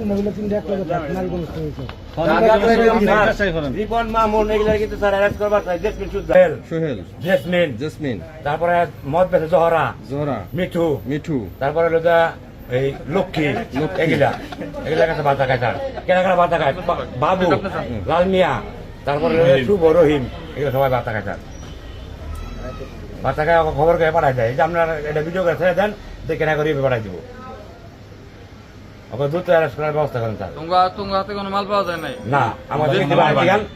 মহিলা তিনটা এক করে রিপন মামুন এগুলা কিন্তু স্যার অ্যারেস্ট করবার চাই। জেসমিন জেসমিন, তারপরে মদ বেচে জহরা মিঠু মিঠু, তারপরে হলো এই লক্ষ্মী এগুলা এগুলা কাছে বাতা খায় স্যার, কেনাকাটা বাতা খায় বাবু লাল মিয়া, তারপরে শুভ রহিম, এগুলো সবাই বাতা খায় স্যার। বাতা খায় খবর করে পাঠাই দেয় যে আপনার এটা ভিডিও করে ছেড়ে দেন, দেখে না করে পাঠাই দিব। দ্রুত অ্যারেস্ট করার ব্যবস্থা করেন স্যার। তোমার হাতে কোনো মাল পাওয়া যায় নাই? না, আমাদের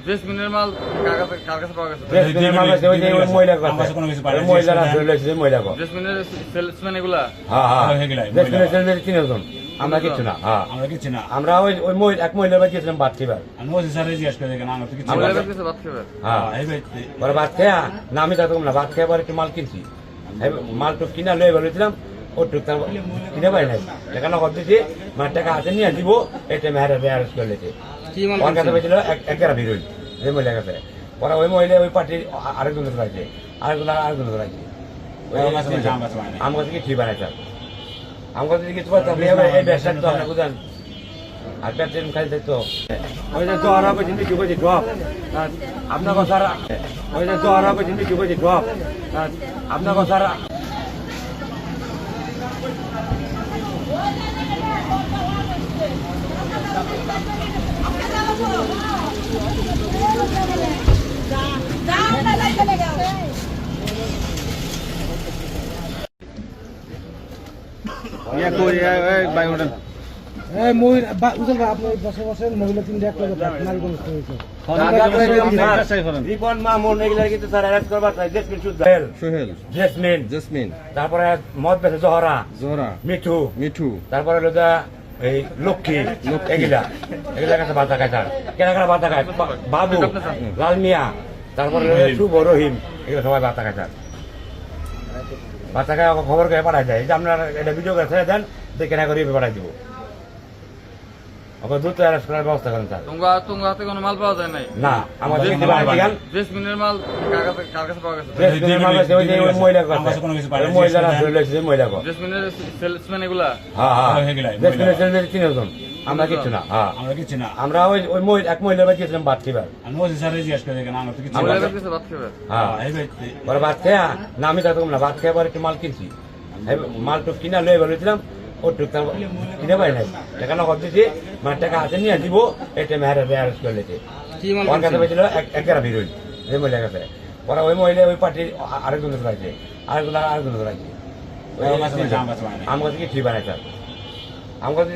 জেসমিনের মাল কার কাছে পাওয়া গেছে? জেসমিনের মাল আছে ওই যে ওই মহিলার কাছে, ওই মহিলারা ধরে লইছে মহিলা কো। জেসমিনের সেলসম্যান এগুলা? হ্যাঁ হ্যাঁ, জেসমিনের সেলসম্যান তিনজন, আমরা কিছু না। হ্যাঁ আমরা কিছু না, আমরা ওই ওই এক মহিলার বাড়ি গেছিলাম ভাত খাইবার। আমি ওই স্যার জিজ্ঞেস করে দেখেন আমরা তো কিছু আমরা কিছু বাদ খাবে। হ্যাঁ পরে ভাত খাইয়া না, আমি থাকতাম না, ভাত খাইবার একটু মাল কিনছি, মাল তো কিনা লয়ে বলেছিলাম ওটুক কিনে পাই নাই, টাকা নগদ দিয়েছি, মানে টাকা হাতে নিয়ে দিব, এটা মেহারে অ্যারেস্ট করে লেছে। ওর কাছে পেয়েছিল 11 হিরোইন, যে মহিলার কাছে। পরে ওই মহিলা ওই পার্টির আরেকজন ধরাইছে, আরেকজন ধরাইছে। আমার কাছে কি বানাই স্যার, আমার কাছে কিছু পারতাম এই ব্যবসা তো আপনি বুঝেন, আর পেটের খালি থাকতো। ওই যে জহরা পেয়েছি মিঠু পেয়েছি ড্রপ, আপনার কথা ওই যে জহরা পেয়েছি মিঠু পেয়েছি ড্রপ, আপনার কথা রিপন মামুন এগুলা কিন্তু স্যার অ্যারেস্ট করবার চাই। জেসমিন জেসমিন, তারপরে মদ বেচে জহরা মিঠু মিঠু, তারপরে হলো এই লক্ষ্মী এগুলা এগুলা কাছে বাতা খায় স্যার, কেনাকাটা বাতা খায় বাবু লাল মিয়া, তারপরে শুভ রহিম, এগুলো সবাই বাতা খায় স্যার। বাচ্চা খায় খবর করে পাঠাই দেয় যে আপনার এটা ভিডিও করে ছেড়ে দেন, দেখে না করে পাঠাই দিব। দ্রুত অ্যারেস্ট করার ব্যবস্থা করেন স্যার। তোমার হাতে কোনো মাল পাওয়া যায় নাই? না, আমাদের জেসমিনের মাল কার কাছে পাওয়া গেছে? জেসমিনের মাল আছে ওই যে ওই মহিলার কাছে, ওই মহিলারা ধরে লইছে যে মহিলা কো। জেসমিনের সেলসম্যান এগুলা? হ্যাঁ হ্যাঁ, জেসমিনের সেলসম্যান তিনজন, আমরা কিছু না। হ্যাঁ আমরা কিছু না, আমরা ওই ওই এক মহিলার বাড়ি গেছিলাম ভাত খাইবার। আমি ওই স্যার জিজ্ঞেস করে দেখেন আমরা তো কিছু আমরা কিছু বাদ খাবে। হ্যাঁ পরে ভাত খাইয়া না, আমি থাকতাম না, ভাত খাইবার একটু মাল কিনছি, মাল তো কিনা লয়ে বলেছিলাম ওটুক কিনে পাই নাই, টাকা নগদ দিয়েছি, মানে টাকা হাতে নিয়ে দিব, এটা মেহারে অ্যারেস্ট করে লেছে। ওর কাছে পেয়েছিল 11 হিরোইন, যে মহিলার কাছে। পরে ওই মহিলা ওই পার্টির আরেকজন ধরাইছে, আরেকজন ধরাইছে। আমার কাছে কি বানাই স্যার, আমার কাছে